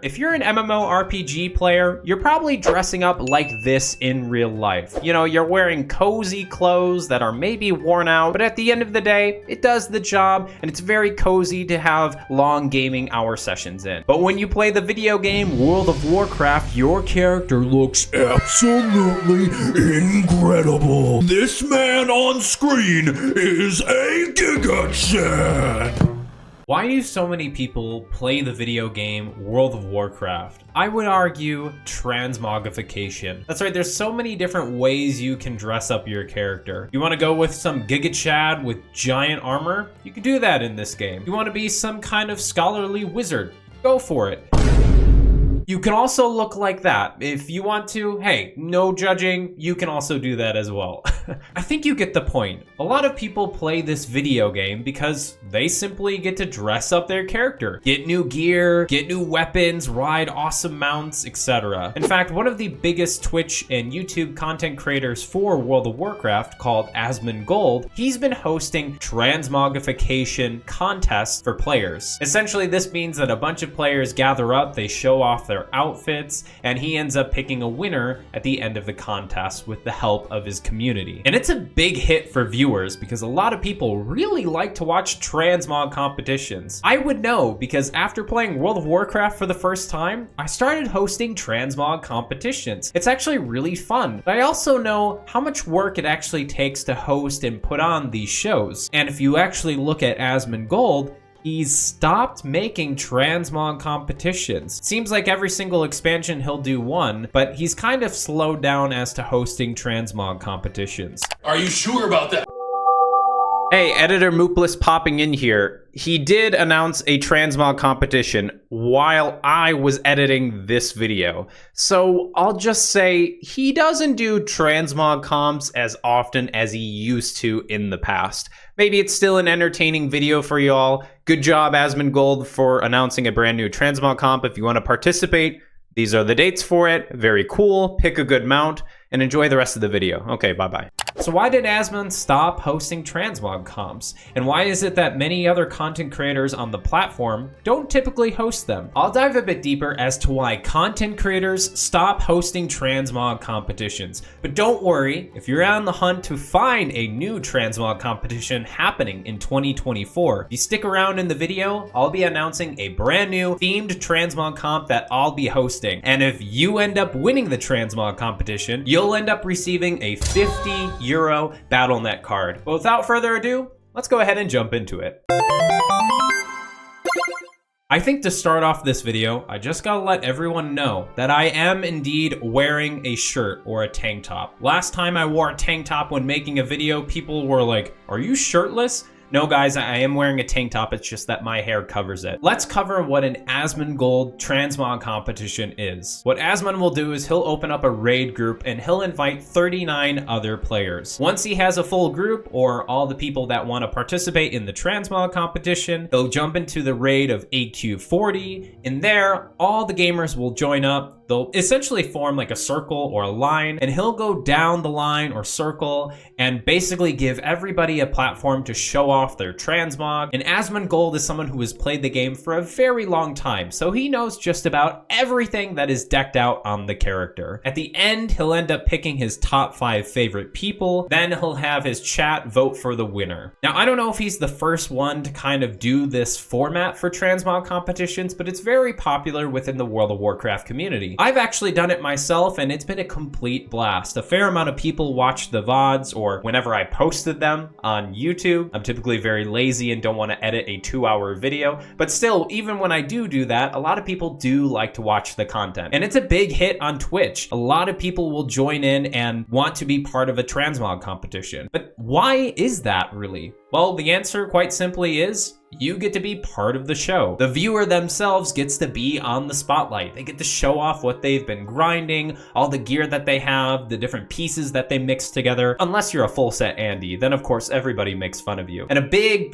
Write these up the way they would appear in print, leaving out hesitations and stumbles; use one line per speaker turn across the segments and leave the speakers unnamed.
If you're an MMORPG player, you're probably dressing up like this in real life. You know, you're wearing cozy clothes that are maybe worn out, but at the end of the day, it does the job, and it's very cozy to have long gaming hour sessions in. But when you play the video game World of Warcraft, your character looks absolutely incredible. This man on screen is a giga-chan. Why do so many people play the video game World of Warcraft? I would argue transmogrification. That's right, there's so many different ways you can dress up your character. You want to go with some Giga Chad with giant armor? You can do that in this game. You want to be some kind of scholarly wizard? Go for it. You can also look like that. If you want to, hey, no judging, you can also do that as well. I think you get the point. A lot of people play this video game because they simply get to dress up their character, get new gear, get new weapons, ride awesome mounts, etc. In fact, one of the biggest Twitch and YouTube content creators for World of Warcraft, called Asmongold, he's been hosting transmogrification contests for players. Essentially, this means that a bunch of players gather up, they show off their outfits, and he ends up picking a winner at the end of the contest with the help of his community. And it's a big hit for viewers because a lot of people really like to watch transmog competitions. I would know because after playing World of Warcraft for the first time, I started hosting transmog competitions. It's actually really fun. But I also know how much work it actually takes to host and put on these shows. And if you actually look at Asmongold, he's stopped making transmog competitions. Seems like every single expansion he'll do one, but he's kind of slowed down as to hosting transmog competitions.
Are you sure about that?
Hey, editor moopliss popping in here. He did announce a transmog competition while I was editing this video. So I'll just say he doesn't do transmog comps as often as he used to in the past. Maybe it's still an entertaining video for y'all. Good job, Asmongold, for announcing a brand new transmog comp. If you want to participate, these are the dates for it. Very cool. Pick a good mount and enjoy the rest of the video. Okay, bye-bye. So why did Asmon stop hosting transmog comps? And why is it that many other content creators on the platform don't typically host them? I'll dive a bit deeper as to why content creators stop hosting transmog competitions. But don't worry, if you're on the hunt to find a new transmog competition happening in 2024, if you stick around in the video, I'll be announcing a brand new themed transmog comp that I'll be hosting. And if you end up winning the transmog competition, you'll end up receiving a €50 BattleNet card. But without further ado, let's go ahead and jump into it. I think to start off this video, I just gotta let everyone know that I am indeed wearing a shirt or a tank top. Last time I wore a tank top when making a video, people were like, "Are you shirtless?" No guys, I am wearing a tank top, it's just that my hair covers it. Let's cover what an Asmongold transmog competition is. What Asmon will do is he'll open up a raid group and he'll invite 39 other players. Once he has a full group, or all the people that want to participate in the transmog competition, they'll jump into the raid of AQ40. In there, all the gamers will join up. They'll essentially form like a circle or a line, and he'll go down the line or circle and basically give everybody a platform to show off their transmog. And Asmongold is someone who has played the game for a very long time, so he knows just about everything that is decked out on the character. At the end, he'll end up picking his top 5 favorite people, then he'll have his chat vote for the winner. Now, I don't know if he's the first one to kind of do this format for transmog competitions, but it's very popular within the World of Warcraft community. I've actually done it myself, and it's been a complete blast. A fair amount of people watch the VODs, or whenever I posted them on YouTube. I'm typically very lazy and don't want to edit a 2-hour video, but still, even when I do that, a lot of people do like to watch the content. And it's a big hit on Twitch. A lot of people will join in and want to be part of a transmog competition. But why is that really? Well, the answer quite simply is you get to be part of the show. The viewer themselves gets to be on the spotlight. They get to show off what they've been grinding, all the gear that they have, the different pieces that they mix together. Unless you're a full set Andy, then of course everybody makes fun of you. And a big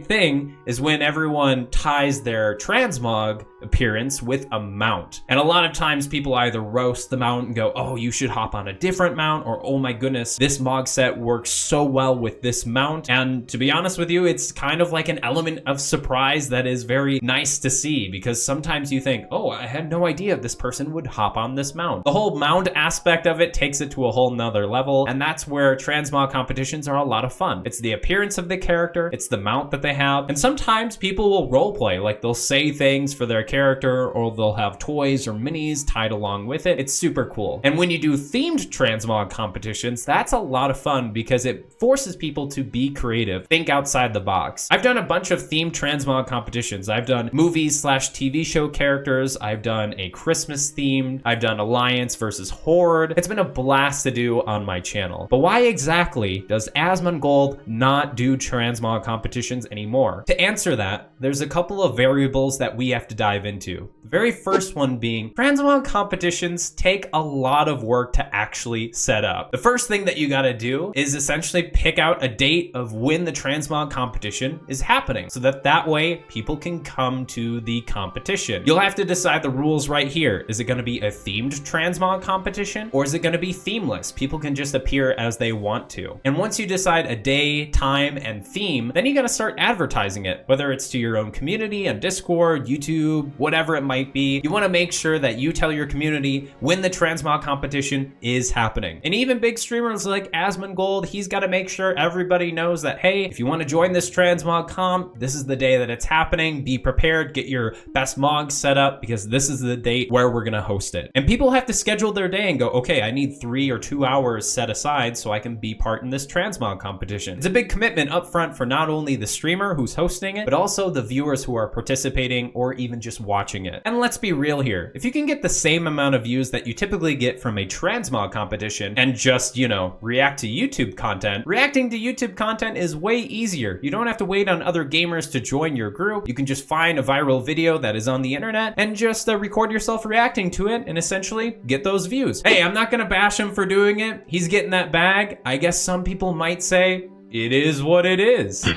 thing is when everyone ties their transmog appearance with a mount. And a lot of times people either roast the mount and go, oh, you should hop on a different mount, or oh my goodness, this mog set works so well with this mount. And to be honest with you, it's kind of like an element element of surprise that is very nice to see, because sometimes you think, oh, I had no idea this person would hop on this mount. The whole mount aspect of it takes it to a whole nother level, and that's where transmog competitions are a lot of fun. It's the appearance of the character, it's the mount that they have, and sometimes people will roleplay, like they'll say things for their character, or they'll have toys or minis tied along with it. It's super cool. And when you do themed transmog competitions, that's a lot of fun because it forces people to be creative, think outside the box. I've done a bunch of themed transmog competitions. I've done movies/TV show characters, I've done a Christmas themed, I've done Alliance versus Horde. It's been a blast to do on my channel. But why exactly does Asmongold not do transmog competitions anymore? To answer that, there's a couple of variables that we have to dive into. The very first one being transmog competitions take a lot of work to actually set up. The first thing that you gotta do is essentially pick out a date of when the transmog competition is happening, so that way people can come to the competition. You'll have to decide the rules right here. Is it gonna be a themed transmog competition, or is it gonna be themeless? People can just appear as they want to. And once you decide a day, time, and theme, then you gotta start advertising it, whether it's to your own community on Discord, YouTube, whatever it might be. You wanna make sure that you tell your community when the transmog competition is happening. And even big streamers like Asmongold, he's gotta make sure everybody knows that, hey, if you wanna join this transmog comp, this is the day that it's happening. Be prepared, get your best mogs set up, because this is the date where we're gonna host it. And people have to schedule their day and go, okay, I need 3 or 2 hours set aside so I can be part in this transmog competition. It's a big commitment up front for not only the streamer who's hosting it, but also the viewers who are participating or even just watching it. And let's be real here. If you can get the same amount of views that you typically get from a transmog competition and just, you know, react to YouTube content, reacting to YouTube content is way easier. You don't have to wait on other gamers to join your group. You can just find a viral video that is on the internet and just record yourself reacting to it and essentially get those views. Hey, I'm not gonna bash him for doing it. He's getting that bag. I guess some people might say, it is what it is.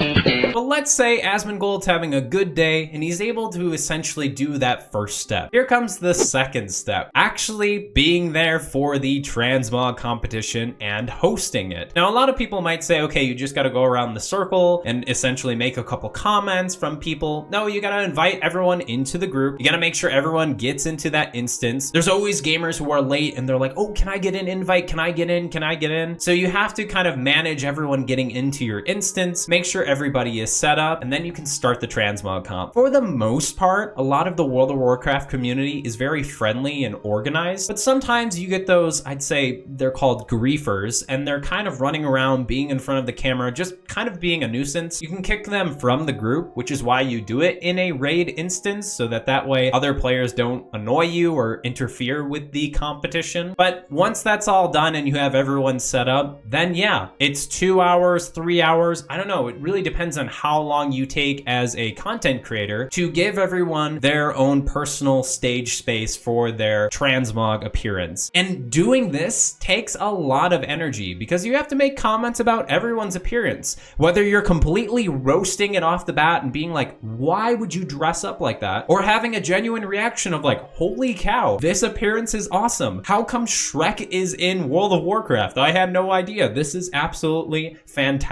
But let's say Asmongold's having a good day and he's able to essentially do that first step. Here comes the second step, actually being there for the transmog competition and hosting it. Now, a lot of people might say, okay, you just gotta go around the circle and essentially make a couple comments from people. No, you gotta invite everyone into the group. You gotta make sure everyone gets into that instance. There's always gamers who are late and they're like, oh, can I get an invite? Can I get in? Can I get in? So you have to kind of manage everyone getting into your instance, make sure everybody is set up, and then you can start the transmog comp. For the most part, a lot of the World of Warcraft community is very friendly and organized, but sometimes you get those, I'd say they're called griefers, and they're kind of running around, being in front of the camera, just kind of being a nuisance. You can kick them from the group, which is why you do it in a raid instance, so that way other players don't annoy you or interfere with the competition. But once that's all done and you have everyone set up, then yeah, it's 2 hours, 3 hours. I don't know. It really depends on how long you take as a content creator to give everyone their own personal stage space for their transmog appearance. And doing this takes a lot of energy because you have to make comments about everyone's appearance. Whether you're completely roasting it off the bat and being like, why would you dress up like that? Or having a genuine reaction of like, holy cow, this appearance is awesome. How come Shrek is in World of Warcraft? I had no idea. This is absolutely fantastic.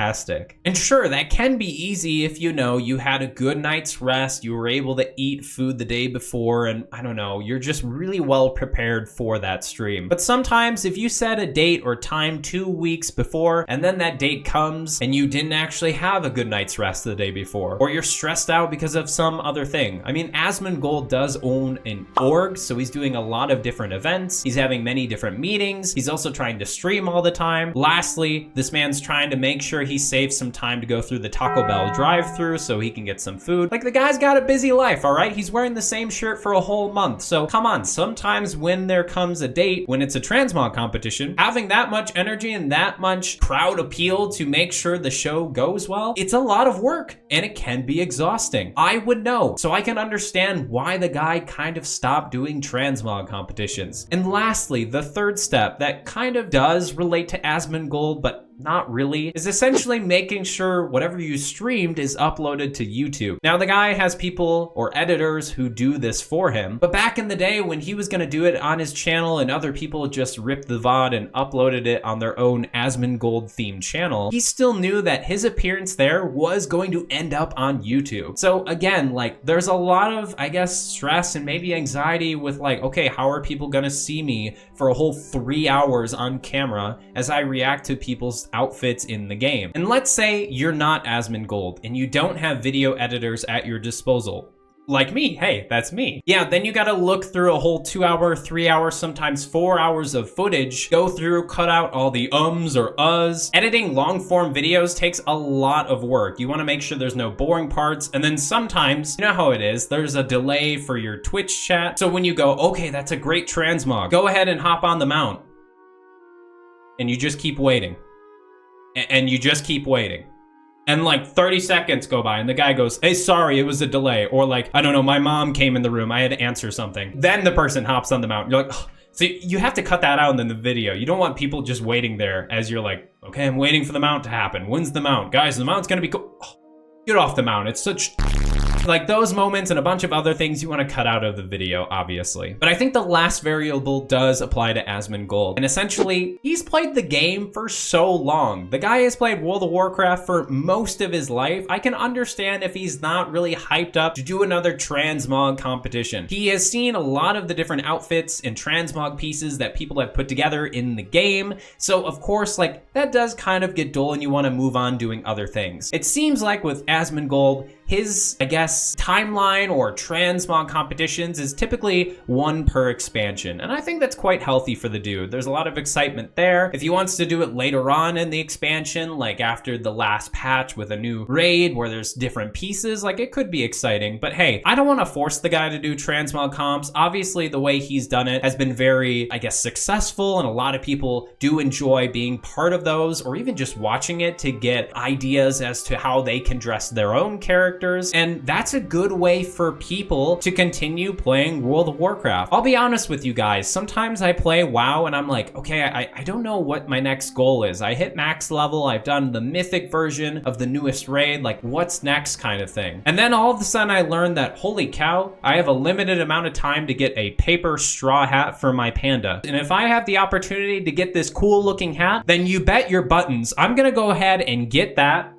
And sure, that can be easy if you know you had a good night's rest, you were able to eat food the day before, and I don't know, you're just really well prepared for that stream. But sometimes if you set a date or time 2 weeks before, and then that date comes and you didn't actually have a good night's rest the day before, or you're stressed out because of some other thing. I mean, Asmongold does own an org, so he's doing a lot of different events. He's having many different meetings. He's also trying to stream all the time. Lastly, this man's trying to make sure he saves some time to go through the Taco Bell drive-thru so he can get some food. Like, the guy's got a busy life, all right? He's wearing the same shirt for a whole month. So come on, sometimes when there comes a date, when it's a transmog competition, having that much energy and that much crowd appeal to make sure the show goes well, it's a lot of work and it can be exhausting. I would know, so I can understand why the guy kind of stopped doing transmog competitions. And lastly, the third step that kind of does relate to Asmongold, but not really, is essentially making sure whatever you streamed is uploaded to YouTube. Now, the guy has people or editors who do this for him, but back in the day when he was gonna do it on his channel and other people just ripped the VOD and uploaded it on their own Asmongold themed channel, he still knew that his appearance there was going to end up on YouTube. So again, like, there's a lot of, I guess, stress and maybe anxiety with like, okay, how are people gonna see me for a whole 3 hours on camera as I react to people's outfits in the game? And let's say you're not Asmongold and you don't have video editors at your disposal. Like me, hey, that's me. Yeah, then you gotta look through a whole 2 hour, 3 hours, sometimes 4 hours of footage, go through, cut out all the ums or uhs. Editing long form videos takes a lot of work. You wanna make sure there's no boring parts, and then sometimes, you know how it is, there's a delay for your Twitch chat. So when you go, okay, that's a great transmog, go ahead and hop on the mount. And you just keep waiting. And you just keep waiting. And like 30 seconds go by and the guy goes, hey, sorry, it was a delay. Or like, I don't know, my mom came in the room, I had to answer something. Then the person hops on the mount. You're like, oh. So you have to cut that out in the video. You don't want people just waiting there as you're like, okay, I'm waiting for the mount to happen. When's the mount? Guys, the mount's gonna be cool. Oh, get off the mount. It's such... Like those moments and a bunch of other things you want to cut out of the video, obviously. But I think the last variable does apply to Asmongold. And essentially, he's played the game for so long. The guy has played World of Warcraft for most of his life. I can understand if he's not really hyped up to do another transmog competition. He has seen a lot of the different outfits and transmog pieces that people have put together in the game. So of course, like, that does kind of get dull and you want to move on doing other things. It seems like with Asmongold, his, I guess, timeline or transmog competitions is typically 1 per expansion. And I think that's quite healthy for the dude. There's a lot of excitement there. If he wants to do it later on in the expansion, like after the last patch with a new raid where there's different pieces, like it could be exciting. But hey, I don't want to force the guy to do transmog comps. Obviously, the way he's done it has been very, I guess, successful. And a lot of people do enjoy being part of those or even just watching it to get ideas as to how they can dress their own character. And that's a good way for people to continue playing World of Warcraft. I'll be honest with you guys, sometimes I play WoW and I'm like, okay, I don't know what my next goal is. I hit max level, I've done the mythic version of the newest raid, like what's next kind of thing. And then all of a sudden I learned that, holy cow, I have a limited amount of time to get a paper straw hat for my panda. And if I have the opportunity to get this cool looking hat, then you bet your buttons, I'm gonna go ahead and get that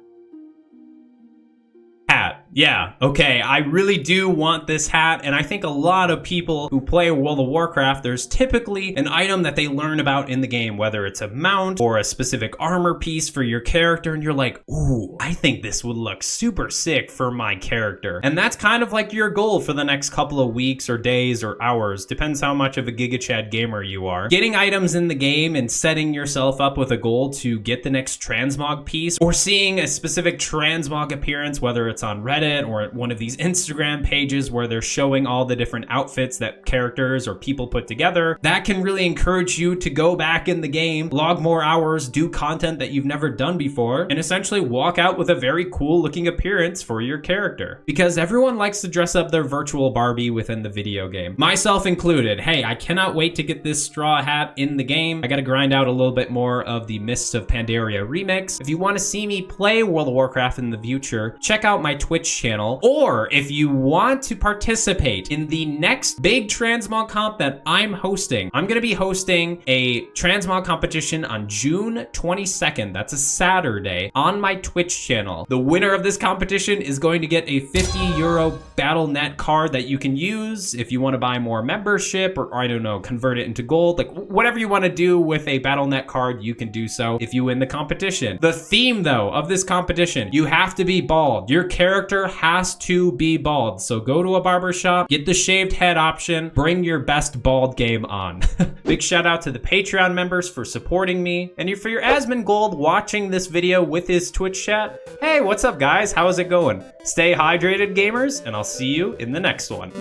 hat. Yeah, okay, I really do want this hat, and I think a lot of people who play World of Warcraft, there's typically an item that they learn about in the game, whether it's a mount or a specific armor piece for your character, and you're like, ooh, I think this would look super sick for my character. And that's kind of like your goal for the next couple of weeks or days or hours, depends how much of a Giga Chad gamer you are. Getting items in the game and setting yourself up with a goal to get the next transmog piece, or seeing a specific transmog appearance, whether it's on Reddit or one of these Instagram pages where they're showing all the different outfits that characters or people put together, that can really encourage you to go back in the game, log more hours, do content that you've never done before, and essentially walk out with a very cool looking appearance for your character. Because everyone likes to dress up their virtual Barbie within the video game, myself included. Hey, I cannot wait to get this straw hat in the game. I gotta grind out a little bit more of the Mists of Pandaria remix. If you want to see me play World of Warcraft in the future, check out my Twitch channel. Or if you want to participate in the next big transmog comp that I'm hosting, I'm going to be hosting a transmog competition on June 22nd. That's a Saturday on my Twitch channel. The winner of this competition is going to get a €50 Battle.net card that you can use if you want to buy more membership or I don't know, convert it into gold. Like whatever you want to do with a Battle.net card, you can do so if you win the competition. The theme though of this competition, you have to be bald. Your character has to be bald. So go to a barbershop, get the shaved head option, bring your best bald game on. Big shout out to the Patreon members for supporting me. And for your Asmongold watching this video with his Twitch chat, hey, what's up guys? How is it going? Stay hydrated gamers, and I'll see you in the next one.